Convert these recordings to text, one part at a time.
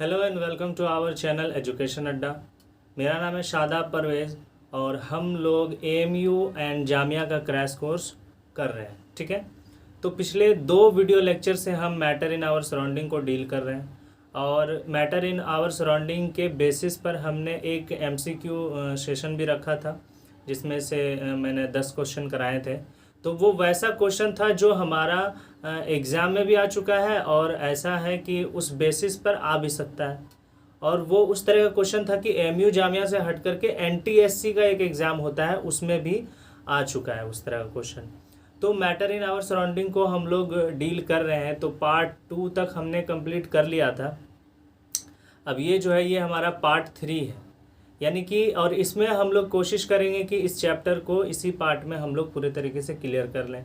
Hello and welcome to our channel education Adda. मेरा नाम है शादाब परवेज़ और हम लोग एएमयू एंड जामिया का क्रैश कोर्स कर रहे हैं। ठीक है, तो पिछले 2 वीडियो लेक्चर से हम मैटर इन आवर सराउंडिंग को डील कर रहे हैं और मैटर इन आवर सराउंडिंग के बेसिस पर हमने एक एमसीक्यू सेशन भी रखा था जिसमें से मैंने 10 क्वेश्चन कराए थे। तो वो वैसा क्वेश्चन था जो हमारा एग्ज़ाम में भी आ चुका है और ऐसा है कि उस बेसिस पर आ भी सकता है। और वो उस तरह का क्वेश्चन था कि एएमयू जामिया से हट करके एनटीएससी का एक एग्ज़ाम होता है उसमें भी आ चुका है उस तरह का क्वेश्चन। तो मैटर इन आवर सराउंडिंग को हम लोग डील कर रहे हैं। तो पार्ट 2 तक हमने कंप्लीट कर लिया था। अब ये जो है ये हमारा पार्ट 3 है, यानी कि और इसमें हम लोग कोशिश करेंगे कि इस चैप्टर को इसी पार्ट में हम लोग पूरे तरीके से क्लियर कर लें।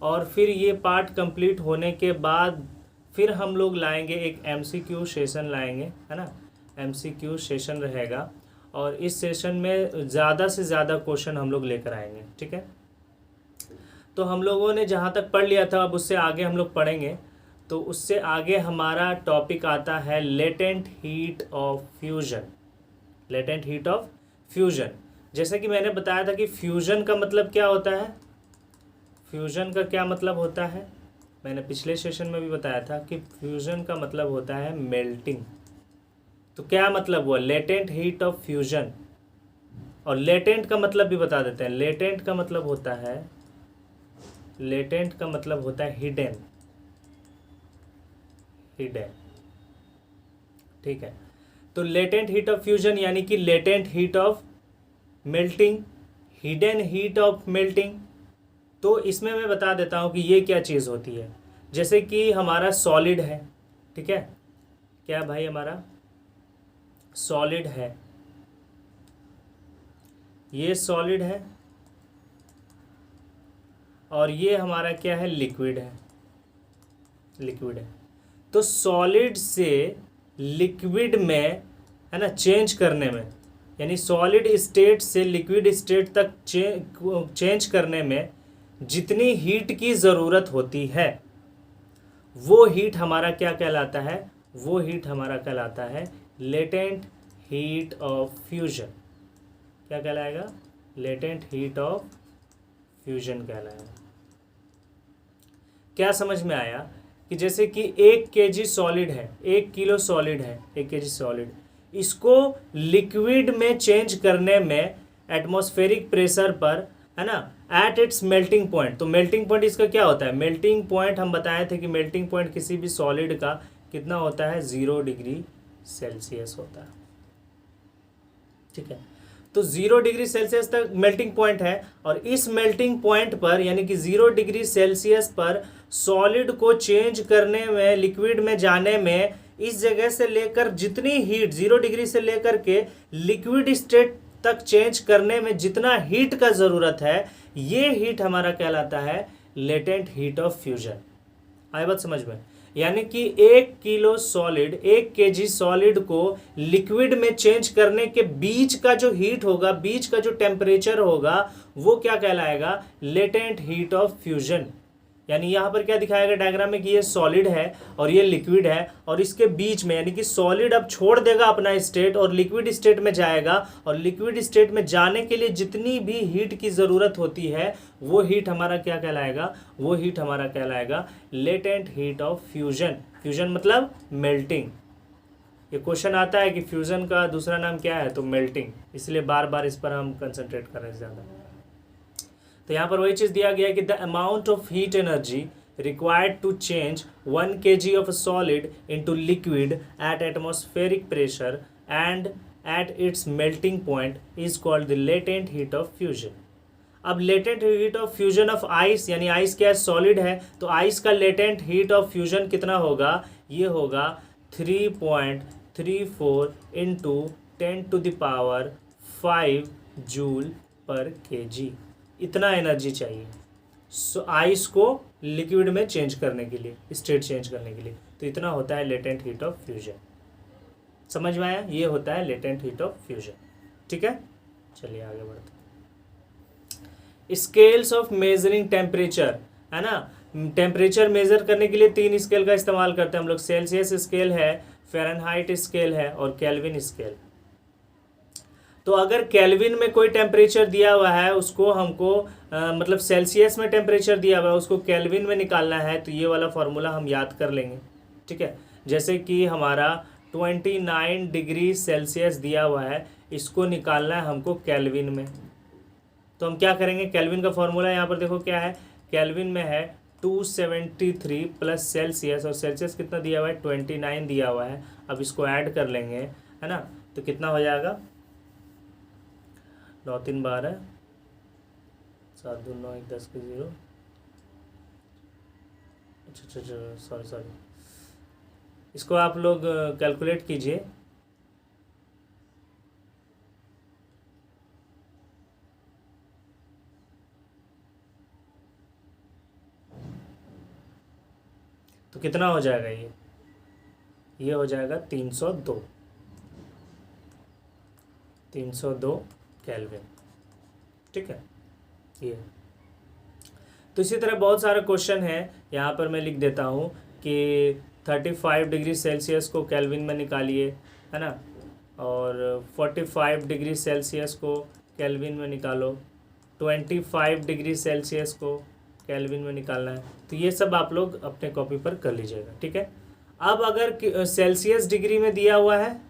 और फिर ये पार्ट कंप्लीट होने के बाद फिर हम लोग लाएंगे एक एमसीक्यू सेशन लाएंगे, है ना। एमसीक्यू सेशन रहेगा और इस सेशन में ज़्यादा से ज़्यादा क्वेश्चन हम लोग लेकर आएंगे। ठीक है, तो हम लोगों ने जहाँ तक पढ़ लिया था अब उससे आगे हम लोग पढ़ेंगे। तो उससे आगे हमारा टॉपिक आता है latent heat of fusion. Latent heat of fusion, जैसे कि मैंने बताया था कि फ्यूजन का मतलब क्या होता है। फ्यूजन का क्या मतलब होता है, मैंने पिछले सेशन में भी बताया था कि फ्यूजन का मतलब होता है मेल्टिंग। तो क्या मतलब हुआ लेटेंट हीट ऑफ फ्यूजन। और लेटेंट का मतलब भी बता देते हैं। लेटेंट का मतलब होता है हिडन। हिडन, ठीक है। तो लेटेंट हीट ऑफ फ्यूजन यानी कि latent heat of melting, hidden heat of melting. तो इसमें मैं बता देता हूँ कि ये क्या चीज़ होती है। जैसे कि हमारा सॉलिड है, ठीक है, क्या भाई हमारा सॉलिड है, ये सॉलिड है और ये हमारा क्या है लिक्विड है। लिक्विड है तो सॉलिड से लिक्विड में, है ना, चेंज करने में, यानी सॉलिड स्टेट से लिक्विड स्टेट तक चेंज करने में जितनी हीट की ज़रूरत होती है वो हीट हमारा क्या कहलाता है, वो हीट हमारा कहलाता है लेटेंट हीट ऑफ फ्यूजन। क्या कहलाएगा, लेटेंट हीट ऑफ फ्यूजन कहलाएगा। क्या समझ में आया कि जैसे कि 1 kg सॉलिड है, 1 किलो सॉलिड है, 1 kg सॉलिड, इसको लिक्विड में चेंज करने में एटमॉस्फेरिक प्रेशर पर, है ना, एट इट्स मेल्टिंग पॉइंट। तो मेल्टिंग पॉइंट इसका क्या होता है, मेल्टिंग पॉइंट हम बताए थे कि मेल्टिंग पॉइंट किसी भी सॉलिड का कितना होता है, 0 डिग्री सेल्सियस होता है। ठीक है, तो 0 डिग्री सेल्सियस तक मेल्टिंग पॉइंट है और इस मेल्टिंग पॉइंट पर यानी कि 0 डिग्री सेल्सियस पर सॉलिड को चेंज करने में, लिक्विड में जाने में, इस जगह से लेकर जितनी हीट 0 डिग्री से लेकर के लिक्विड स्टेट तक चेंज करने में जितना हीट का ज़रूरत है, ये हीट हमारा कहलाता है लेटेंट हीट ऑफ फ्यूजन। आए बात समझ में, यानी कि 1 किलो सॉलिड, 1 kg सॉलिड को लिक्विड में चेंज करने के बीच का जो हीट होगा, बीच का जो टेम्परेचर होगा, वो क्या कहलाएगा, लेटेंट हीट ऑफ फ्यूजन। यानी यहाँ पर क्या दिखाया गया डायग्राम में कि ये सॉलिड है और ये लिक्विड है और इसके बीच में, यानी कि सॉलिड अब छोड़ देगा अपना स्टेट और लिक्विड स्टेट में जाएगा और लिक्विड स्टेट में जाने के लिए जितनी भी हीट की ज़रूरत होती है वो हीट हमारा क्या कहलाएगा, वो हीट हमारा कहलाएगा latent heat of fusion. Fusion मतलब मेल्टिंग। ये क्वेश्चन आता है कि फ्यूजन का दूसरा नाम क्या है, तो मेल्टिंग, इसलिए बार बार इस पर हम कंसंट्रेट कर रहे हैं ज़्यादा। तो यहाँ पर वही चीज़ दिया गया है कि the amount of heat energy required to change 1 kg of solid into liquid at atmospheric pressure and at its melting point is called the latent heat of fusion. अब latent heat of fusion of ice, यानी ice क्या है, solid है, तो ice का latent heat of fusion कितना होगा, ये होगा 3.34 इंटू 10⁵ जूल पर kg। इतना एनर्जी चाहिए आइस को लिक्विड में चेंज करने के लिए, स्टेट चेंज करने के लिए। तो इतना होता है लेटेंट हीट ऑफ फ्यूजन। समझ में आया, ये होता है लेटेंट हीट ऑफ फ्यूजन। ठीक है, चलिए आगे बढ़ते हैं। स्केल्स ऑफ मेजरिंग टेम्परेचर, है ना, टेम्परेचर मेजर करने के लिए 3 स्केल का इस्तेमाल करते हैं हम लोग। सेल्सियस स्केल है, फ़ारेनहाइट स्केल है और केल्विन स्केल। तो अगर केल्विन में कोई टेम्परेचर दिया हुआ है उसको हमको मतलब सेल्सियस में टेम्परेचर दिया हुआ है उसको केल्विन में निकालना है, तो ये वाला फार्मूला हम याद कर लेंगे। ठीक है, जैसे कि हमारा 29 डिग्री सेल्सियस दिया हुआ है, इसको निकालना है हमको केल्विन में। तो हम क्या करेंगे, केल्विन का फार्मूला यहाँ पर देखो क्या है, केल्विन में है 273 प्लस सेल्सियस, और सेल्सियस कितना दिया हुआ है 29 दिया हुआ है। अब इसको ऐड कर लेंगे, है ना, तो कितना हो जाएगा 9 3 12 7 2 9 1 10 के 0। अच्छा, सॉरी, इसको आप लोग कैलकुलेट कीजिए। तो कितना हो जाएगा ये हो जाएगा 302 केल्विन। ठीक है, ये तो इसी तरह बहुत सारे क्वेश्चन है, यहाँ पर मैं लिख देता हूँ कि 35 डिग्री सेल्सियस को केल्विन में निकालिए, है ना, और 45 डिग्री सेल्सियस को केल्विन में निकालो, 25 डिग्री सेल्सियस को केल्विन में निकालना है। तो ये सब आप लोग अपने कॉपी पर कर लीजिएगा। ठीक है, अब अगर सेल्सियस डिग्री में दिया हुआ है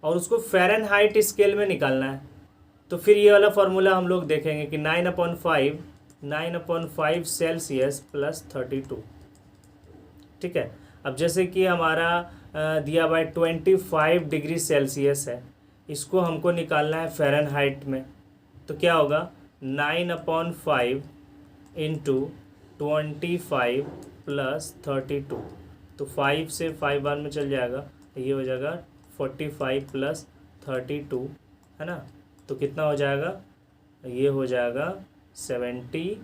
और उसको फ़ारेनहाइट स्केल में निकालना है, तो फिर ये वाला फार्मूला हम लोग देखेंगे कि 9/5 सेल्सियस प्लस 32। ठीक है, अब जैसे कि हमारा दिया हुआ 25 डिग्री सेल्सियस है, इसको हमको निकालना है फ़ारेनहाइट में, तो क्या होगा 9/5 इंटू 25 प्लस 32। तो 5 से 5 बार में चल जाएगा, तो ये हो जाएगा 45 प्लस 32, है ना, तो कितना हो जाएगा, ये हो जाएगा 70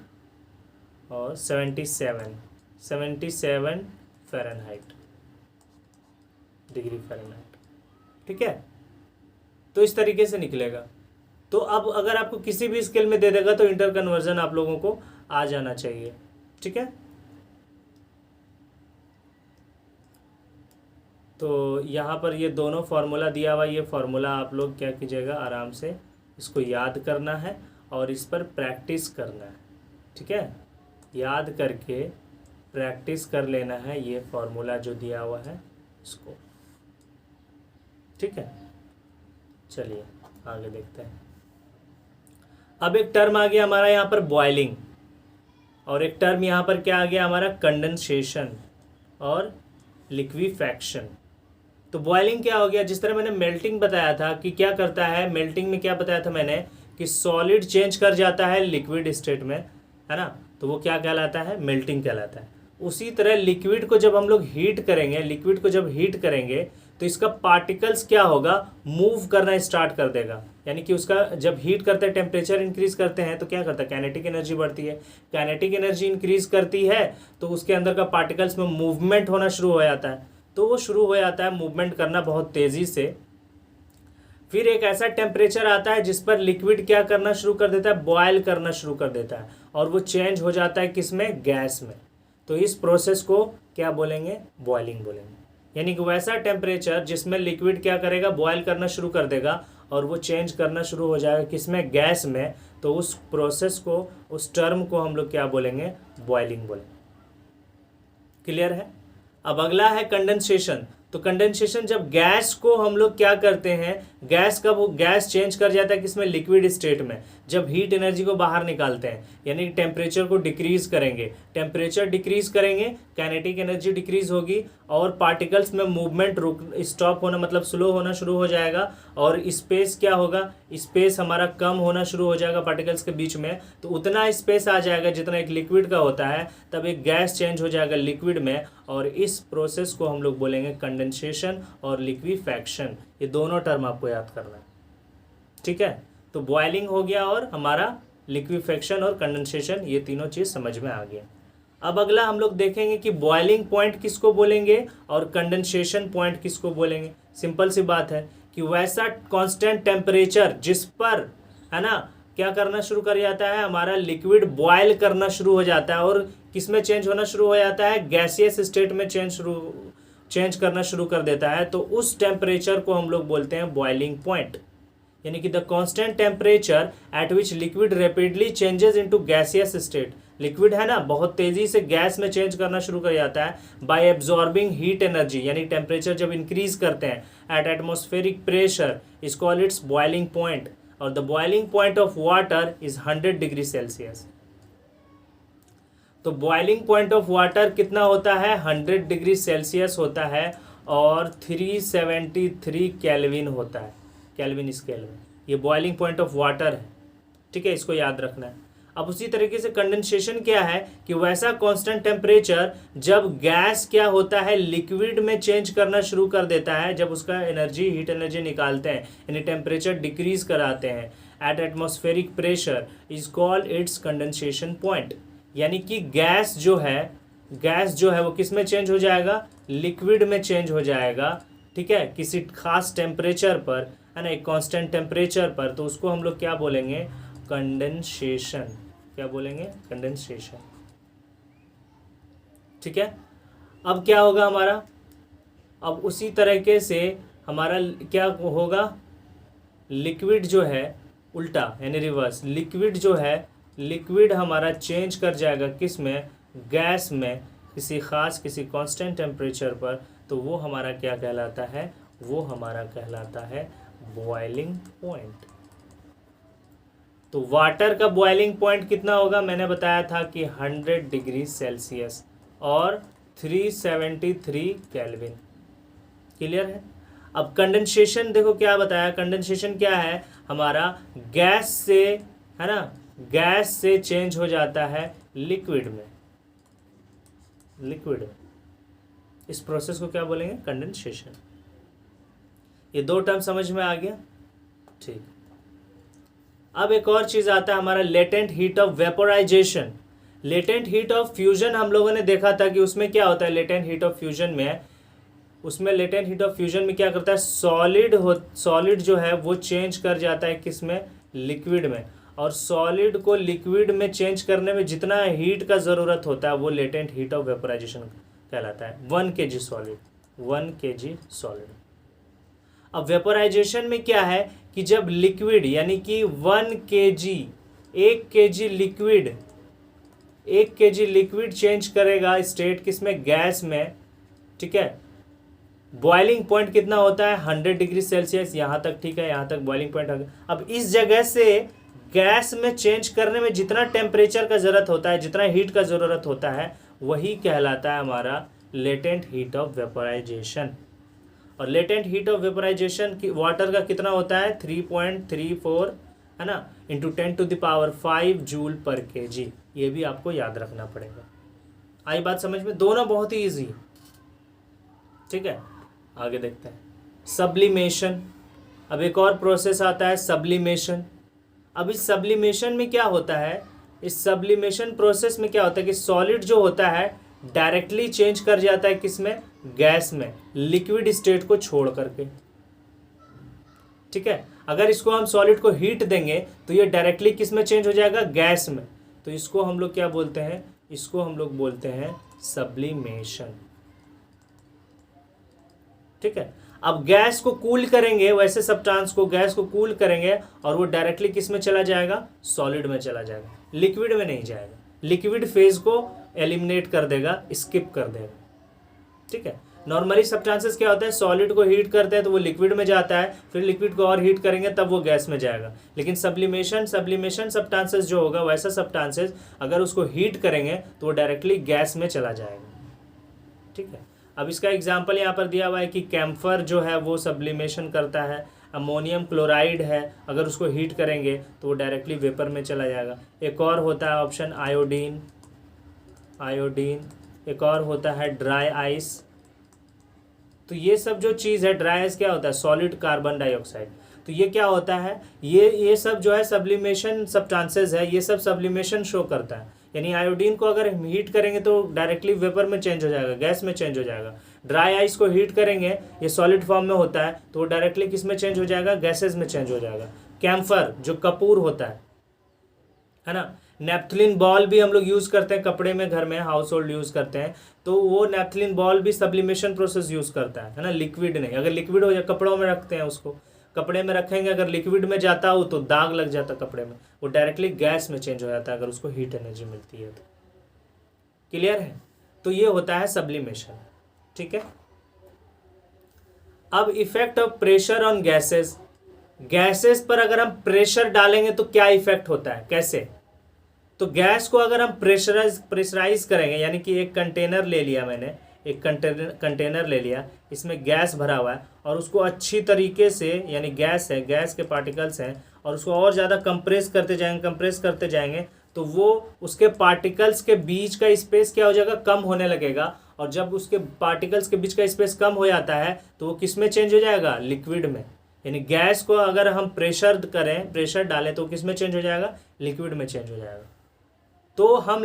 और 77 फ़ारेनहाइट डिग्री फ़ारेनहाइट। ठीक है, तो इस तरीके से निकलेगा। तो अब अगर आपको किसी भी स्केल में दे देगा तो इंटर कन्वर्जन आप लोगों को आ जाना चाहिए। ठीक है, तो यहाँ पर ये दोनों फार्मूला दिया हुआ, ये फार्मूला आप लोग क्या कीजिएगा, आराम से इसको याद करना है और इस पर प्रैक्टिस करना है। ठीक है, याद करके प्रैक्टिस कर लेना है ये फार्मूला जो दिया हुआ है इसको। ठीक है, चलिए आगे देखते हैं। अब एक टर्म आ गया हमारा यहाँ पर बॉइलिंग, और एक टर्म यहाँ पर क्या आ गया हमारा कंडेंसेशन और लिक्विफैक्शन। तो बॉइलिंग क्या हो गया, जिस तरह मैंने मेल्टिंग बताया था कि क्या करता है, मेल्टिंग में क्या बताया था मैंने कि सॉलिड चेंज कर जाता है लिक्विड स्टेट में, है ना, तो वो क्या कहलाता है, मेल्टिंग कहलाता है। उसी तरह लिक्विड को जब हम लोग हीट करेंगे, लिक्विड को जब हीट करेंगे तो इसका पार्टिकल्स क्या होगा, मूव करना स्टार्ट कर देगा। यानी कि उसका जब हीट करते हैं, टेम्परेचर इंक्रीज करते हैं तो क्या करता है, काइनेटिक एनर्जी बढ़ती है। काइनेटिक एनर्जी इंक्रीज करती है तो उसके अंदर का पार्टिकल्स में मूवमेंट होना शुरू हो जाता है, तो वो शुरू हो जाता है मूवमेंट करना बहुत तेज़ी से। फिर एक ऐसा टेम्परेचर आता है जिस पर लिक्विड क्या करना शुरू कर देता है, बॉयल करना शुरू कर देता है, और वो चेंज हो जाता है किसमें, गैस में। तो इस प्रोसेस को क्या बोलेंगे, बॉइलिंग बोलेंगे। यानी कि वैसा टेम्परेचर जिसमें लिक्विड क्या करेगा, बॉयल करना शुरू कर देगा और वो चेंज करना शुरू हो जाएगा किसमें, गैस में। तो उस प्रोसेस को, उस टर्म को हम लोग क्या बोलेंगे, बॉइलिंग बोलेंगे। क्लियर है। अब अगला है कंडेंसेशन। तो कंडेंसेशन जब गैस को हम लोग क्या करते हैं, गैस का वो गैस चेंज कर जाता है किसमें, लिक्विड स्टेट में, जब हीट एनर्जी को बाहर निकालते हैं। यानी कि टेम्परेचर को डिक्रीज करेंगे, टेम्परेचर डिक्रीज करेंगे, काइनेटिक एनर्जी डिक्रीज होगी और पार्टिकल्स में मूवमेंट स्टॉप होना मतलब स्लो होना शुरू हो जाएगा, और स्पेस क्या होगा, स्पेस हमारा कम होना शुरू हो जाएगा पार्टिकल्स के बीच में। तो उतना स्पेस आ जाएगा जितना एक लिक्विड का होता है, तब एक गैस चेंज हो जाएगा लिक्विड में, और इस प्रोसेस को हम लोग बोलेंगे कंडेंसेशन और लिक्विफैक्शन। ये दोनों टर्म आपको याद करना है। ठीक है, तो बॉइलिंग हो गया और हमारा लिक्विफैक्शन और कंडेंसेशन, ये तीनों चीज़ समझ में आ गया। अब अगला हम लोग देखेंगे कि बॉइलिंग पॉइंट किसको बोलेंगे और कंडेंसेशन पॉइंट किसको बोलेंगे। सिंपल सी बात है कि वैसा कांस्टेंट टेम्परेचर जिस पर, है ना, क्या करना शुरू कर जाता है, हमारा लिक्विड बॉयल करना शुरू हो जाता है और किस में चेंज होना शुरू हो जाता है, गैसियस स्टेट में चेंज चेंज करना शुरू कर देता है, तो उस टेम्परेचर को हम लोग बोलते हैं बॉइलिंग पॉइंट। यानी कि the constant temperature at which liquid rapidly changes into gaseous state. Liquid है ना, बहुत तेजी से गैस में चेंज करना शुरू कर जाता है बाय एब्जॉर्बिंग हीट एनर्जी, यानी टेम्परेचर जब इंक्रीज करते हैं at atmospheric pressure is called its boiling point. और the boiling point of water is 100 degree Celsius. तो बॉइलिंग पॉइंट ऑफ वाटर कितना होता है, 100 डिग्री सेल्सियस होता है और 373 केल्विन होता है, केल्विन स्केल में। ये बॉइलिंग पॉइंट ऑफ वाटर है, ठीक है, इसको याद रखना है। अब उसी तरीके से कंडेंसेशन क्या है कि वैसा कांस्टेंट टेम्परेचर जब गैस क्या होता है, लिक्विड में चेंज करना शुरू कर देता है, जब उसका एनर्जी, हीट एनर्जी निकालते हैं, यानी टेम्परेचर डिक्रीज कराते हैं at atmospheric pressure is called it's condensation point. यानी कि गैस जो है वो किस में चेंज हो जाएगा, लिक्विड में चेंज हो जाएगा, ठीक है, किसी खास टेम्परेचर पर, है ना, एक कांस्टेंट टेम्परेचर पर। तो उसको हम लोग क्या बोलेंगे, कंडेंसेशन। क्या बोलेंगे, कंडेंसेशन, ठीक है। अब क्या होगा हमारा, अब उसी तरीके से हमारा क्या होगा, लिक्विड जो है उल्टा यानी रिवर्स, लिक्विड जो है, लिक्विड हमारा चेंज कर जाएगा किस में, गैस में, किसी खास किसी कांस्टेंट टेम्परेचर पर। तो वो हमारा क्या कहलाता है, वो हमारा कहलाता है बॉइलिंग पॉइंट। तो वाटर का बॉइलिंग पॉइंट कितना होगा, मैंने बताया था कि 100 डिग्री सेल्सियस और 373 केल्विन। क्लियर है। अब कंडेंसेशन देखो क्या बताया, कंडेंसेशन क्या है, हमारा गैस से, है ना, गैस से चेंज हो जाता है लिक्विड में, लिक्विड में। इस प्रोसेस को क्या बोलेंगे, कंडेंसेशन। ये दो टर्म समझ में आ गया, ठीक। अब एक और चीज आता है हमारा latent heat of vaporisation. Latent heat of fusion हम लोगों ने देखा था कि उसमें क्या होता है, लेटेंट हीट ऑफ फ्यूजन में, उसमें लेटेंट हीट ऑफ फ्यूजन में क्या करता है, सॉलिड जो है वो चेंज कर जाता है किस में, लिक्विड में। और सॉलिड को लिक्विड में चेंज करने में जितना हीट का ज़रूरत होता है वो लेटेंट हीट ऑफ वेपोराइजेशन कहलाता है। 1 kg सॉलिड, 1 kg सॉलिड। अब वेपोराइजेशन में क्या है कि जब लिक्विड यानी कि 1 kg, 1 kg liquid, 1 kg liquid change करेगा स्टेट किसमें, गैस में, ठीक है। बॉइलिंग पॉइंट कितना होता है, 100 डिग्री सेल्सियस। यहाँ तक ठीक है, यहाँ तक बॉइलिंग पॉइंट आ गया। अब इस जगह से गैस में चेंज करने में जितना टेम्परेचर का ज़रूरत होता है, जितना हीट का ज़रूरत होता है, वही कहलाता है हमारा लेटेंट हीट ऑफ वेपोराइजेशन। और लेटेंट हीट ऑफ वेपोराइजेशन की वाटर का कितना होता है, 3.34, है ना, इंटू 10⁵ जूल पर kg। ये भी आपको याद रखना पड़ेगा। आई बात समझ में, दोनों बहुत ही ईजी, ठीक है। आगे देखते हैं सब्लिमेशन। अब एक और प्रोसेस आता है सब्लिमेशन। अब इस सब्लिमेशन में क्या होता है, इस सब्लिमेशन प्रोसेस में क्या होता है कि सॉलिड जो होता है डायरेक्टली चेंज कर जाता है किसमें, गैस में, लिक्विड स्टेट को छोड़ करके, ठीक है। अगर इसको हम सॉलिड को हीट देंगे तो ये डायरेक्टली किस में चेंज हो जाएगा, गैस में। तो इसको हम लोग क्या बोलते हैं, इसको हम लोग बोलते हैं सब्लिमेशन, ठीक है। अब गैस को कूल करेंगे, वैसे सब्सटेंस को, गैस को कूल करेंगे और वो डायरेक्टली किस में चला जाएगा, सॉलिड में चला जाएगा, लिक्विड में नहीं जाएगा। लिक्विड फेज को एलिमिनेट कर देगा, स्किप कर देगा, ठीक है। नॉर्मली सब्सटेंसेस क्या होता है, सॉलिड को हीट करते हैं तो वो लिक्विड में जाता है, फिर लिक्विड को और हीट करेंगे तब वो गैस में जाएगा। लेकिन सब्लिमेशन सब्सटेंसेस जो होगा, वैसा सब्सटेंसेस अगर उसको हीट करेंगे तो वो डायरेक्टली गैस में चला जाएगा, ठीक है। अब इसका एग्जाम्पल यहाँ पर दिया हुआ है कि कैम्फर जो है वो सब्लिमेशन करता है। अमोनियम क्लोराइड है, अगर उसको हीट करेंगे तो वो डायरेक्टली वेपर में चला जाएगा। एक और होता है ऑप्शन आयोडीन, एक और होता है ड्राई आइस। तो ये सब जो चीज़ है, ड्राई आइस क्या होता है, सॉलिड कार्बन डाइऑक्साइड। तो ये क्या होता है, ये सब जो है सब्लिमेशन सब्सटेंसेस है, ये सब सब्लिमेशन शो करता है। यानी आयोडीन को अगर हीट करेंगे तो डायरेक्टली वेपर में चेंज हो जाएगा, गैस में चेंज हो जाएगा। ड्राई आइस को हीट करेंगे, ये सॉलिड फॉर्म में होता है, तो वो डायरेक्टली किस में चेंज हो जाएगा, गैसेज में चेंज हो जाएगा। कैम्फर जो कपूर होता है ना, नेपथलीन बॉल भी हम लोग यूज़ करते हैं कपड़े में, घर में हाउस होल्ड यूज़ करते हैं, तो वो नेपथलीन बॉल भी सब्लिमेशन प्रोसेस यूज़ करता है ना, लिक्विड नहीं। अगर लिक्विड हो जाए, कपड़ों में रखते हैं उसको, कपड़े में रखेंगे, अगर लिक्विड में जाता हो तो दाग लग जाता कपड़े में, वो डायरेक्टली गैस में चेंज हो जाता है अगर उसको हीट एनर्जी मिलती है तो। क्लियर है? तो ये होता है सब्लिमेशन। ठीक है। अब effect of pressure on gases, gases पर अगर हम प्रेशर डालेंगे तो क्या इफेक्ट होता है, कैसे? तो गैस को अगर हम प्रेशराइज करेंगे, यानी कि एक कंटेनर ले लिया मैंने, एक कंटेनर ले लिया, इसमें गैस भरा हुआ है, और उसको अच्छी तरीके से, यानी गैस है, गैस के पार्टिकल्स हैं, और उसको और ज़्यादा कंप्रेस करते जाएंगे तो वो उसके पार्टिकल्स के बीच का स्पेस क्या हो जाएगा, कम होने लगेगा। और जब उसके पार्टिकल्स के बीच का स्पेस कम हो जाता है तो वो किस में चेंज हो जाएगा, लिक्विड में। यानी गैस को अगर हम प्रेशर डालें तो किस में चेंज हो जाएगा, लिक्विड में चेंज हो जाएगा। तो हम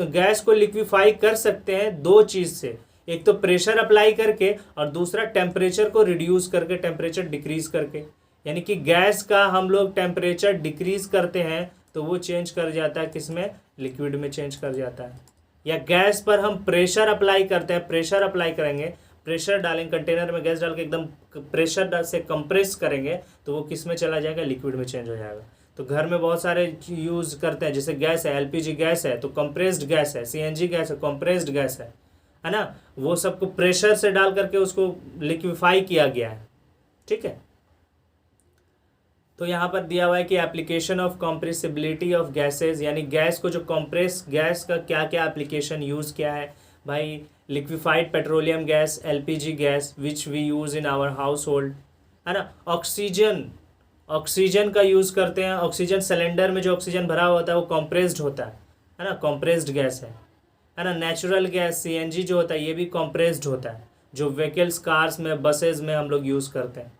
गैस को लिक्विफाई कर सकते हैं दो चीज़ से, एक तो प्रेशर अप्लाई करके, और दूसरा टेम्परेचर को रिड्यूस करके, टेम्परेचर डिक्रीज करके। यानी कि गैस का हम लोग टेम्परेचर डिक्रीज करते हैं तो वो चेंज कर जाता है किसमें, लिक्विड में चेंज कर जाता है। या गैस पर हम प्रेशर अप्लाई करते हैं, प्रेशर अप्लाई करेंगे, प्रेशर डालेंगे कंटेनर में, गैस डाल के एकदम प्रेशर से कंप्रेस करेंगे तो वो किस में चला जाएगा, लिक्विड में चेंज हो जाएगा। तो घर में बहुत सारे यूज़ करते हैं, जैसे गैस है, एलपीजी गैस है तो कंप्रेस्ड गैस है, सीएनजी गैस है, कंप्रेस्ड गैस है ना, वो सबको प्रेशर से डाल करके उसको लिक्विफाई किया गया है। ठीक है। तो यहाँ पर दिया हुआ है कि application of compressibility of gases, यानी गैस को जो कॉम्प्रेस, गैस का क्या क्या एप्लीकेशन यूज़ किया है भाई, liquefied petroleum gas, LPG gas which we use in our household, है ना। ऑक्सीजन का यूज़ करते हैं, ऑक्सीजन सिलेंडर में जो ऑक्सीजन भरा होता है वो कॉम्प्रेस्ड होता है ना, कॉम्प्रेस्ड गैस है ना। नेचुरल गैस सीएनजी जो होता है ये भी कॉम्प्रेस्ड होता है, जो व्हीकल्स, कार्स में, बसेज में हम लोग यूज़ करते हैं।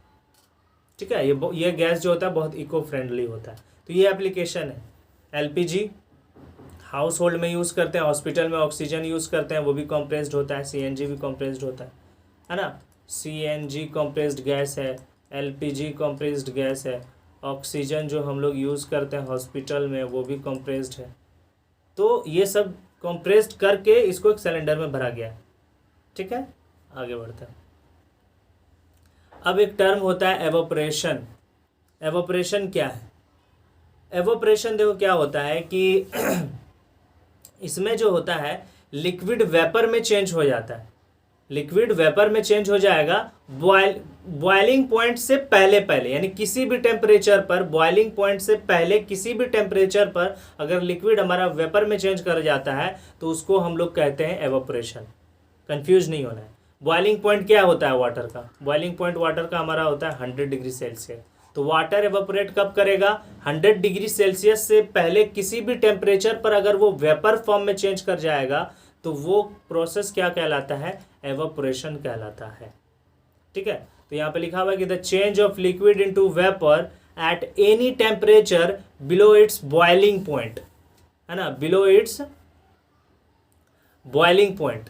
ठीक है। ये गैस जो होता है बहुत इको फ्रेंडली होता है। तो ये एप्लीकेशन है। एलपीजी हाउस होल्ड में यूज़ करते हैं, हॉस्पिटल में ऑक्सीजन यूज़ करते हैं, वो भी कॉम्प्रेस्ड होता है, सीएनजी भी कॉम्प्रेस्ड होता है ना। सीएनजी कॉम्प्रेस्ड गैस है, एलपीजी कॉम्प्रेस्ड गैस है, ऑक्सीजन जो हम लोग यूज़ करते हैं हॉस्पिटल में वो भी कॉम्प्रेस्ड है। तो ये सब कॉम्प्रेस्ड करके इसको एक सिलेंडर में भरा गया है। ठीक है। आगे बढ़ते हैं। अब एक टर्म होता है एवोपरेशन। एवोपरेशन क्या है? एवोपरेशन देखो क्या होता है कि इसमें जो होता है लिक्विड वेपर में चेंज हो जाता है, लिक्विड वेपर में चेंज हो जाएगा बॉइलिंग पॉइंट से पहले, यानी किसी भी टेम्परेचर पर, बॉइलिंग पॉइंट से पहले किसी भी टेम्परेचर पर अगर लिक्विड हमारा वेपर में चेंज कर जाता है तो उसको हम लोग कहते हैं एवोपरेशन। कंफ्यूज नहीं होना है। बॉइलिंग पॉइंट क्या होता है वाटर का? बॉइलिंग पॉइंट वाटर का हमारा होता है 100 डिग्री सेल्सियस। तो वाटर एवोपरेट कब करेगा? 100 डिग्री सेल्सियस से पहले किसी भी टेम्परेचर पर अगर वो वेपर फॉर्म में चेंज कर जाएगा तो वो प्रोसेस क्या कहलाता है? एवोपरेशन कहलाता है। ठीक है। तो यहाँ पे लिखा हुआ है कि the change of liquid into vapour at any temperature below it's boiling point, है ना, बिलो इट्स बॉइलिंग पॉइंट।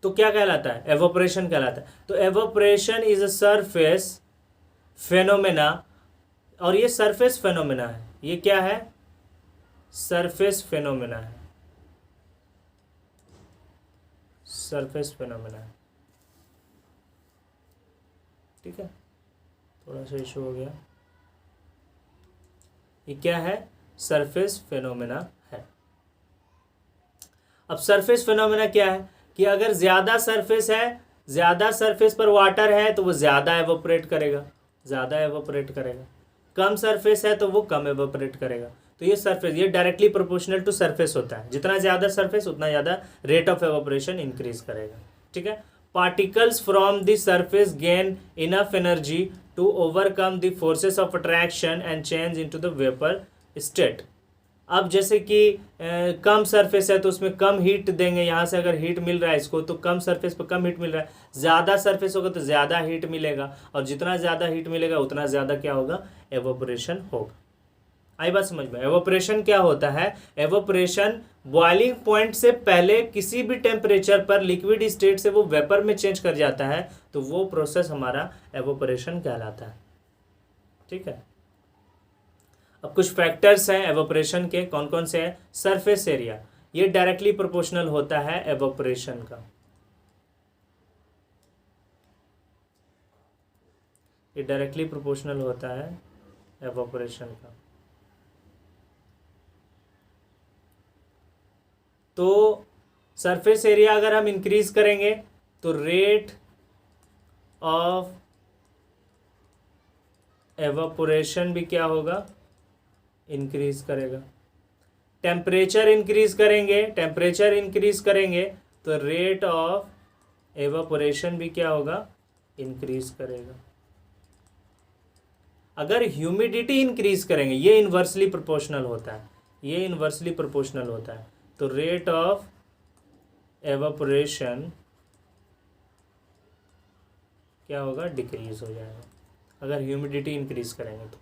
तो क्या कहलाता है? एवोपरेशन कहलाता है। तो evaporation is a surface phenomena, और ये सरफेस फेनोमेना है। ये क्या है? सरफेस फेनोमेना है, सरफेस फेनोमेना है। ठीक है। थोड़ा सा इशू हो गया। ये क्या है? सरफेस फेनोमेना है। अब सरफेस फेनोमेना क्या है कि अगर ज़्यादा सरफेस है, ज़्यादा सरफेस पर वाटर है तो वो ज़्यादा एवोपरेट करेगा, ज़्यादा एवोपरेट करेगा। कम सरफेस है तो वो कम एवोपरेट करेगा। तो ये सरफेस, ये डायरेक्टली प्रोपोर्शनल टू सरफेस होता है। जितना ज़्यादा सरफेस उतना ज़्यादा रेट ऑफ एवोपरेशन इंक्रीज करेगा। ठीक है। Particles from the surface gain enough energy to overcome the forces of attraction and change into the vapour state. अब जैसे कि कम सरफेस है तो उसमें कम हीट देंगे, यहाँ से अगर हीट मिल रहा है इसको तो कम सरफेस पर कम हीट मिल रहा है, ज़्यादा सरफेस होगा तो ज़्यादा हीट मिलेगा, और जितना ज़्यादा हीट मिलेगा उतना ज़्यादा क्या होगा? एवोपरेशन होगा। आई बात समझ में? एवोपरेशन क्या होता है? एवोपरेशन बॉइलिंग पॉइंट से पहले किसी भी टेम्परेचर पर लिक्विड स्टेट से वो वेपर में चेंज कर जाता है, तो वो प्रोसेस हमारा एवोपरेशन कहलाता है। ठीक है। अब कुछ फैक्टर्स हैं एवोपरेशन के, कौन कौन से हैं? सरफेस एरिया, ये डायरेक्टली प्रोपोर्शनल होता है एवोपरेशन का, ये डायरेक्टली प्रोपोर्शनल होता है एवोपरेशन का। तो सरफेस एरिया अगर हम इंक्रीज करेंगे तो रेट ऑफ एवापोरेशन भी क्या होगा? इंक्रीज करेगा। टेम्परेचर इंक्रीज करेंगे, टेम्परेचर इंक्रीज करेंगे तो रेट ऑफ एवापोरेशन भी क्या होगा? इंक्रीज करेगा। अगर ह्यूमिडिटी इंक्रीज करेंगे, ये इन्वर्सली प्रोपोर्शनल होता है, ये इन्वर्सली प्रोपोर्शनल होता है, तो रेट ऑफ एवापोरेशन क्या होगा? डिक्रीज हो जाएगा अगर ह्यूमिडिटी इंक्रीज करेंगे तो।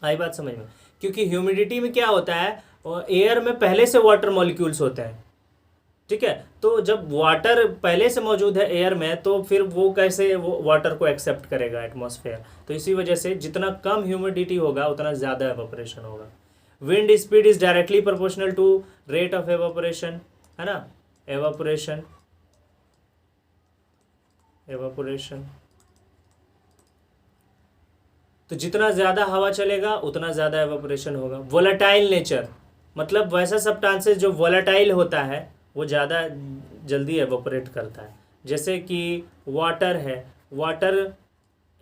आई बात समझ में? क्योंकि ह्यूमिडिटी में क्या होता है, एयर में पहले से वाटर मॉलिक्यूल्स होते हैं, ठीक है? तो जब वाटर पहले से मौजूद है एयर में तो फिर वो कैसे वो वाटर को एक्सेप्ट करेगा एटमॉस्फेयर? तो इसी वजह से जितना कम ह्यूमिडिटी होगा उतना ज़्यादा एवापोरेशन होगा। Wind speed is directly proportional to rate of evaporation, है ना? एवापोरेशन तो जितना ज़्यादा हवा चलेगा उतना ज़्यादा एवापोरेशन होगा। वोलेटाइल नेचर मतलब वैसा सब्सटेंसेस जो वोलेटाइल होता है वो ज़्यादा जल्दी एवापोरेट करता है। जैसे कि वाटर है, वाटर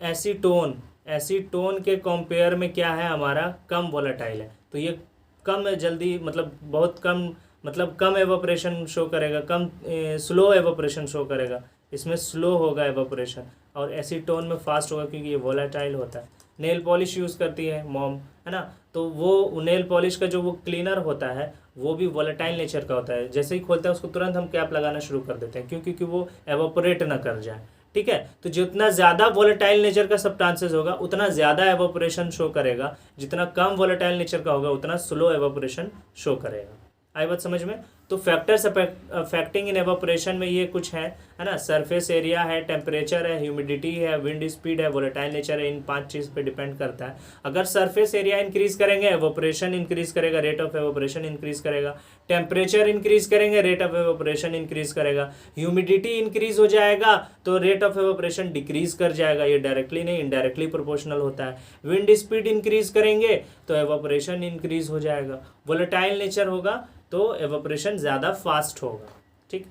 एसीटोन के कंपेयर में क्या है हमारा? कम वोलेटाइल है, तो ये कम जल्दी मतलब बहुत कम मतलब कम एवापोरेशन शो करेगा, कम स्लो एवापोरेशन शो करेगा। इसमें स्लो होगा एवापोरेशन और एसीटोन में फास्ट होगा क्योंकि ये वोलेटाइल होता है। नेल पॉलिश यूज़ करती है मॉम, है ना? तो वो नेल पॉलिश का जो वो क्लीनर होता है वो भी वोलेटाइल नेचर का होता है। जैसे ही खोलते हैं उसको तुरंत हम कैप लगाना शुरू कर देते हैं क्योंकि वो एवापोरेट ना कर जाए, ठीक है? तो जितना ज़्यादा वोलेटाइल नेचर का सब्सटेंसेस होगा उतना ज़्यादा एवापोरेशन शो करेगा, जितना कम वोलेटाइल नेचर का होगा उतना स्लो एवापोरेशन शो करेगा। आई बात समझ में? तो फैक्टर्स अफेक्टिंग इन एवापोरेशन में ये कुछ है ना? सरफेस एरिया है, टेम्परेचर है, ह्यूमिडिटी है, विंड स्पीड है, वोलेटाइल नेचर है। इन 5 चीज़ पे डिपेंड करता है। अगर सरफेस एरिया इंक्रीज करेंगे एवापोरेशन इंक्रीज करेगा, रेट ऑफ एवापोरेशन इंक्रीज करेगा। टेम्परेचर इंक्रीज करेंगे, रेट ऑफ एवापोरेशन इंक्रीज करेगा। ह्यूमिडिटी इंक्रीज हो जाएगा तो रेट ऑफ एवापोरेशन डिक्रीज कर जाएगा। ये डायरेक्टली नहीं इनडायरेक्टली प्रोपोर्शनल होता है। विंड स्पीड इंक्रीज करेंगे तो एवापोरेशन इंक्रीज हो जाएगा। वोलेटाइल नेचर होगा तो एवापोरेशन ज़्यादा फास्ट होगा, ठीक।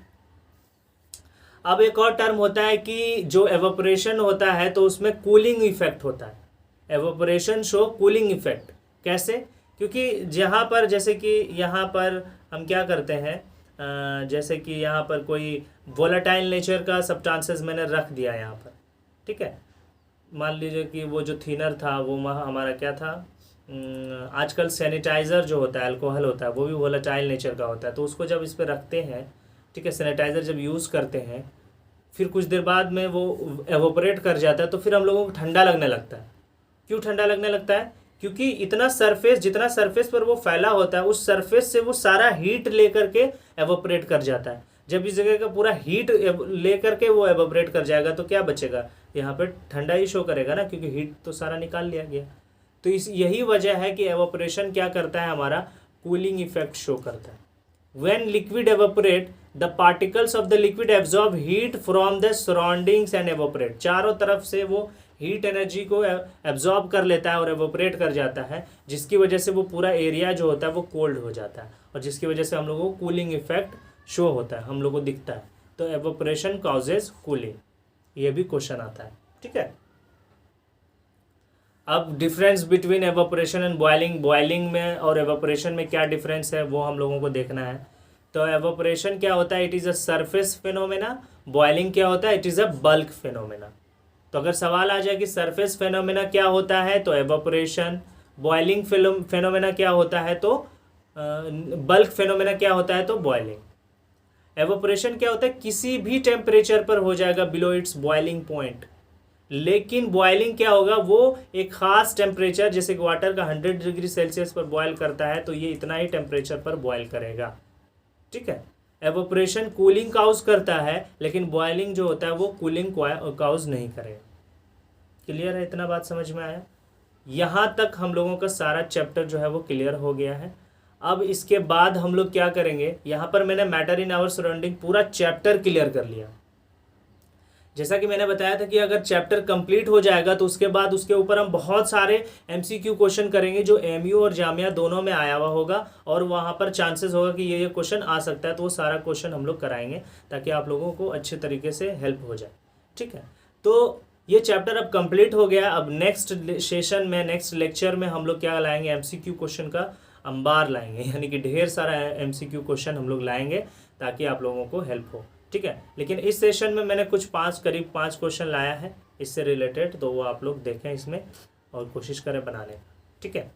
अब एक और टर्म होता है कि जो एवापोरेशन होता है तो उसमें कूलिंग इफेक्ट होता है। एवापोरेशन शो कूलिंग इफेक्ट कैसे? क्योंकि जहाँ पर जैसे कि यहाँ पर हम क्या करते हैं, जैसे कि यहाँ पर कोई वोलेटाइल नेचर का सब्सटेंसेस मैंने रख दिया यहाँ पर, ठीक है। मान लीजिए कि वो जो थिनर था वो हमारा क्या था, आजकल सैनिटाइज़र जो होता है अल्कोहल होता है वो भी वोलेटाइल नेचर का होता है। तो उसको जब इस पर रखते हैं, ठीक है, सैनिटाइज़र जब यूज़ करते हैं फिर कुछ देर बाद में वो एवोपरेट कर जाता है तो फिर हम लोगों को ठंडा लगने लगता है। क्यों ठंडा लगने लगता है? क्योंकि इतना सरफेस जितना सरफेस पर वो फैला होता है उस सरफेस से वो सारा हीट लेकर के एवोपरेट कर जाता है। जब इस जगह का पूरा हीट लेकर के वो एवोपरेट कर जाएगा तो क्या बचेगा? यहाँ पर ठंडा ही शो करेगा ना, क्योंकि हीट तो सारा निकाल लिया गया। तो यही वजह है कि एवोपरेशन क्या करता है, हमारा कूलिंग इफेक्ट शो करता है। When liquid evaporate the particles of the liquid absorb heat from the surroundings and evaporate. चारों तरफ से वो हीट एनर्जी को एब्जॉर्ब कर लेता है और एवोपरेट कर जाता है, जिसकी वजह से वो पूरा एरिया जो होता है वो कोल्ड हो जाता है और जिसकी वजह से हम लोगों को कूलिंग इफेक्ट शो होता है, हम लोगों को दिखता है। तो एवोपरेशन कॉजेज कूलिंग, ये भी क्वेश्चन आता है, ठीक है। अब difference between evaporation and boiling, boiling में और एवोपरेशन में क्या डिफरेंस है वो हम लोगों को देखना है। तो एवोपरेशन क्या होता है, it is a surface phenomena. Boiling क्या होता है, it is a bulk phenomena. तो अगर सवाल आ जाए कि सरफेस फिनोमेना क्या होता है तो एवोपरेशन, बॉइलिंग फिनोमेना क्या होता है तो बल्क फिनोमेना क्या होता है तो बॉइलिंग। एवोपरेशन क्या होता है, किसी भी टेम्परेचर पर हो जाएगा बिलो इट्स बॉइलिंग पॉइंट। लेकिन बॉइलिंग क्या होगा, वो एक खास टेम्परेचर, जैसे कि वाटर का 100 डिग्री सेल्सियस पर बॉयल करता है तो ये इतना ही टेम्परेचर पर बॉयल करेगा, ठीक है। एवोपरेशन कूलिंग काउज करता है लेकिन बॉइलिंग जो होता है वो कूलिंग काउज नहीं करेगा। क्लियर है? इतना बात समझ में आया? यहाँ तक हम लोगों का सारा चैप्टर जो है वो क्लियर हो गया है। अब इसके बाद हम लोग क्या करेंगे, यहाँ पर मैंने मैटर इन आवर सराउंडिंग पूरा चैप्टर क्लियर कर लिया। जैसा कि मैंने बताया था कि अगर चैप्टर कंप्लीट हो जाएगा तो उसके बाद उसके ऊपर हम बहुत सारे एमसीक्यू क्वेश्चन करेंगे जो एमयू और जामिया दोनों में आया हुआ होगा, और वहाँ पर चांसेस होगा कि ये क्वेश्चन आ सकता है, तो वो सारा क्वेश्चन हम लोग कराएंगे ताकि आप लोगों को अच्छे तरीके से हेल्प हो जाए। ठीक है, तो ये चैप्टर अब कंप्लीट हो गया। अब नेक्स्ट सेशन में, नेक्स्ट लेक्चर में हम लोग क्या लाएंगे, एमसीक्यू क्वेश्चन का अंबार लाएंगे, यानी कि ढेर सारा एमसीक्यू क्वेश्चन हम लोग लाएंगे ताकि आप लोगों को हेल्प हो। ठीक है, लेकिन इस सेशन में मैंने कुछ करीब पाँच क्वेश्चन लाया है इससे रिलेटेड, तो वो आप लोग देखें इसमें और कोशिश करें बनाने का। ठीक है,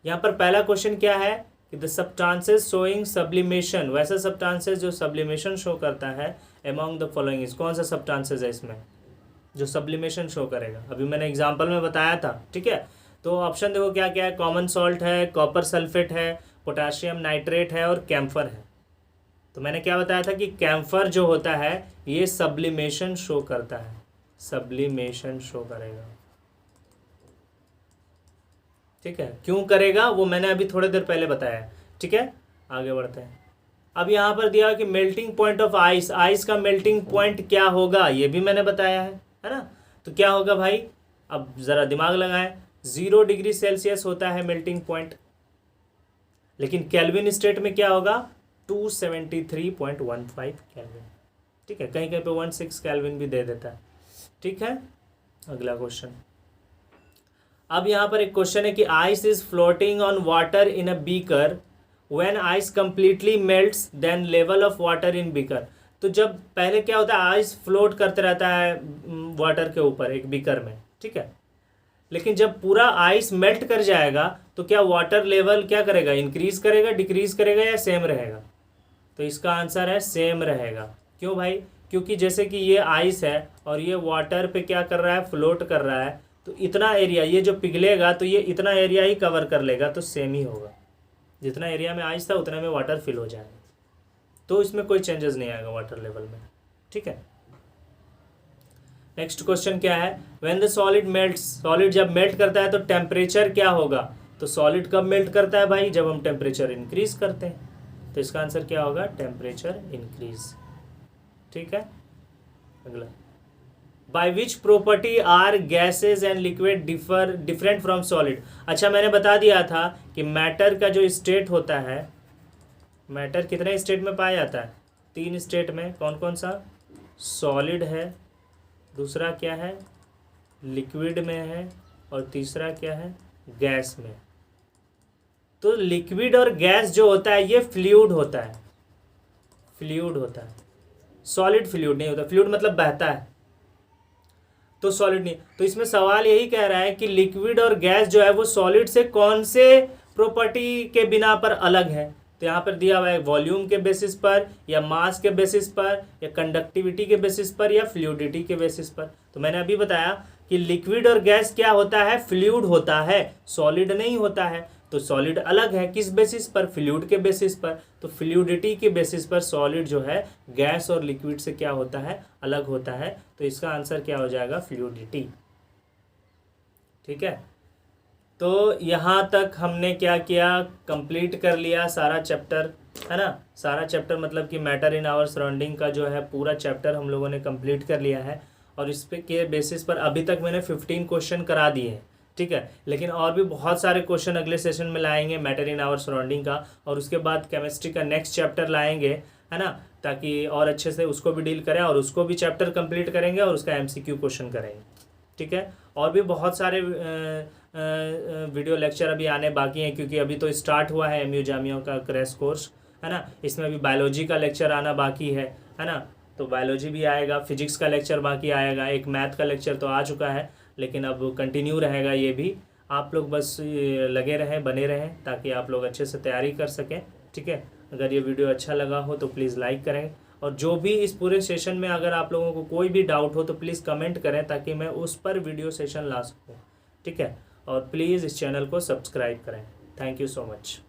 यहाँ पर पहला क्वेश्चन क्या है कि द सब्सटेंसेस शोइंग सब्लिमेशन, वैसा सब्सटेंसेस जो सब्लिमेशन शो करता है अमॉन्ग द फॉलोइंग इज, कौन सा सब्सटेंसेस है इसमें जो सब्लिमेशन शो करेगा। अभी मैंने एग्जाम्पल में बताया था। ठीक है, तो ऑप्शन देखो क्या क्या है, कॉमन सॉल्ट है, कॉपर सल्फेट है, पोटाशियम नाइट्रेट है और कैम्फर है। तो मैंने क्या बताया था कि कैम्फर जो होता है ये सब्लिमेशन शो करता है, सब्लिमेशन शो करेगा। ठीक है, क्यों करेगा वो मैंने अभी थोड़ी देर पहले बताया। ठीक है, आगे बढ़ते हैं। अब यहाँ पर दिया कि melting point of ice, ice का मेल्टिंग पॉइंट क्या होगा ये भी मैंने बताया है ना। तो क्या होगा भाई, अब ज़रा दिमाग लगाएं, 0 डिग्री सेल्सियस होता है मेल्टिंग पॉइंट, लेकिन केल्विन स्टेट में क्या होगा 273.15 केल्विन। ठीक है, कहीं कहीं पे 16 केल्विन भी दे देता है। ठीक है, अगला क्वेश्चन। अब यहाँ पर एक क्वेश्चन है कि ice is floating on water in a beaker, when ice completely melts then level of water in beaker. तो जब पहले क्या होता है, आइस फ्लोट करते रहता है वाटर के ऊपर एक बीकर में। ठीक है, लेकिन जब पूरा आइस मेल्ट कर जाएगा तो क्या वाटर लेवल क्या करेगा, इंक्रीज करेगा, डिक्रीज करेगा या सेम रहेगा। तो इसका आंसर है सेम रहेगा। क्यों भाई, क्योंकि जैसे कि ये आइस है और ये वाटर पे क्या कर रहा है, फ्लोट कर रहा है, तो इतना एरिया ये जो पिघलेगा तो ये इतना एरिया ही कवर कर लेगा, तो सेम ही होगा। जितना एरिया में आइस था उतना में वाटर फिल हो जाएगा, तो इसमें कोई चेंजेस नहीं आएगा वाटर लेवल में। ठीक है, नेक्स्ट क्वेश्चन क्या है, when the solid melts, solid जब मेल्ट करता है तो टेम्परेचर क्या होगा। तो सॉलिड कब मेल्ट करता है भाई, जब हम टेम्परेचर इंक्रीज करते हैं। तो इसका आंसर क्या होगा, टेम्परेचर इंक्रीज। ठीक है, अगला, by which property are gases and liquid different from solid. अच्छा, मैंने बता दिया था कि मैटर का जो स्टेट होता है, मैटर कितने स्टेट में पाया जाता है, 3 स्टेट में। कौन कौन सा, सॉलिड है, दूसरा क्या है लिक्विड में है, और तीसरा क्या है गैस में। तो लिक्विड और गैस जो होता है ये फ्लूइड होता है, फ्लूइड होता है, सॉलिड फ्लूइड नहीं होता। फ्लूइड मतलब बहता है, तो सॉलिड नहीं। तो इसमें सवाल यही कह रहा है कि लिक्विड और गैस जो है वो सॉलिड से कौन से प्रॉपर्टी के बिना पर अलग है। तो यहाँ पर दिया हुआ है वॉल्यूम के बेसिस पर, या मास के बेसिस पर, या कंडक्टिविटी के बेसिस पर, या फ्लूइडिटी के बेसिस पर। तो मैंने अभी बताया कि लिक्विड और गैस क्या होता है, फ्लूइड होता है, सॉलिड नहीं होता है। तो सॉलिड अलग है, किस बेसिस पर, फ्लूइड के बेसिस पर। तो फ्लूइडिटी के बेसिस पर सॉलिड जो है गैस और लिक्विड से क्या होता है, अलग होता है। तो इसका आंसर क्या हो जाएगा, फ्लूइडिटी। ठीक है, तो यहाँ तक हमने क्या किया, कंप्लीट कर लिया सारा चैप्टर, है ना। सारा चैप्टर मतलब कि मैटर इन आवर सराउंडिंग का जो है पूरा चैप्टर हम लोगों ने कंप्लीट कर लिया है। और इस पे के बेसिस पर अभी तक मैंने 15 क्वेश्चन करा दिए हैं। ठीक है, लेकिन और भी बहुत सारे क्वेश्चन अगले सेशन में लाएंगे मैटर इन आवर सराउंडिंग का, और उसके बाद केमिस्ट्री का नेक्स्ट चैप्टर लाएंगे, है ना, ताकि और अच्छे से उसको भी डील करें और उसको भी चैप्टर कंप्लीट करेंगे और उसका MCQ क्वेश्चन करेंगे। ठीक है, और भी बहुत सारे वीडियो लेक्चर अभी आने बाकी हैं, क्योंकि अभी तो स्टार्ट हुआ है MU जामिया का क्रैश कोर्स, है ना। इसमें भी बायोलॉजी का लेक्चर आना बाकी है ना। तो बायोलॉजी भी आएगा, फिजिक्स का लेक्चर बाकी आएगा, एक मैथ का लेक्चर तो आ चुका है, लेकिन अब कंटिन्यू रहेगा ये भी। आप लोग बस लगे रहें, बने रहें, ताकि आप लोग अच्छे से तैयारी कर सकें। ठीक है, अगर ये वीडियो अच्छा लगा हो तो प्लीज़ लाइक करें, और जो भी इस पूरे सेशन में अगर आप लोगों को कोई भी डाउट हो तो प्लीज़ कमेंट करें, ताकि मैं उस पर वीडियो सेशन ला सकूँ। ठीक है, और प्लीज़ इस चैनल को सब्सक्राइब करें। Thank you so much.